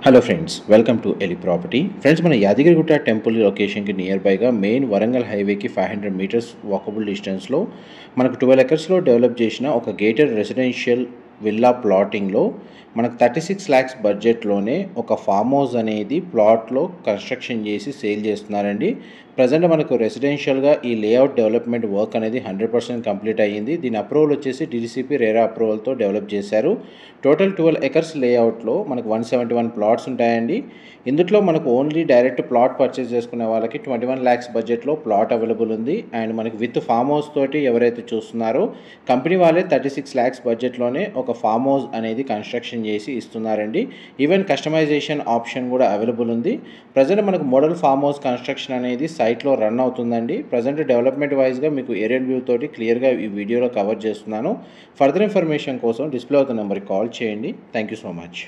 Hello friends, welcome to ఎలి property. Friends, మన Yadagirigutta temple లొకేషన్కి నియర్ బైగా మెయిన్ వరంగల్ హైవేకి 500 మీటర్స్ వాకబుల్ డిస్టెన్స్లో మనకు 12 ఎకర్స్లో డెవలప్ చేసిన ఒక గేటెడ్ రెసిడెన్షియల్ విల్లా ప్లాటింగ్లో మనకు 36 lakhs బడ్జెట్లోనే ఒక ఫామ్ హౌస్ అనేది ప్లాట్లో కన్స్ట్రక్షన్ చేసి సేల్ చేస్తున్నారండి. ప్రజెంట్ మనకు రెసిడెన్షియల్గా ఈ లేఅవుట్ డెవలప్మెంట్ వర్క్ అనేది 100% కంప్లీట్ అయ్యింది. దీని అప్రూవల్ వచ్చేసి డీసీపీ రేరా అప్రూవల్తో డెవలప్ చేశారు. టోటల్ 12 ఎకర్స్ లేఅవుట్లో మనకు 171 ప్లాట్స్ ఉంటాయండి. ఇందులో మనకు ఓన్లీ డైరెక్ట్ ప్లాట్ పర్చేస్ చేసుకునే వాళ్ళకి 21 lakhs బడ్జెట్లో ప్లాట్ అవైలబుల్ ఉంది. అండ్ మనకి విత్ ఫామ్ హౌస్ తోటి ఎవరైతే చూస్తున్నారో కంపెనీ వాళ్ళే 36 lakhs బడ్జెట్లోనే ఒక ఫామ్ హౌస్ అనేది కన్స్ట్రక్షన్ చేసి ఇస్తున్నారండి. ఈవెన్ కస్టమైజేషన్ ఆప్షన్ కూడా అవైలబుల్ ఉంది. ప్రజెంట్ మనకు మోడల్ ఫామ్ హౌస్ కన్స్ట్రక్షన్ అనేది సైట్లో రన్ అవుతుందండి. ప్రజెంట్ డెవలప్మెంట్ వైజ్గా మీకు ఏరియల్ వ్యూ తోటి క్లియర్గా ఈ వీడియోలో కవర్ చేస్తున్నాను. ఫర్దర్ ఇన్ఫర్మేషన్ కోసం డిస్ప్లే అవుతున్న నెంబర్కి కాల్ చేయండి. Thank you so much.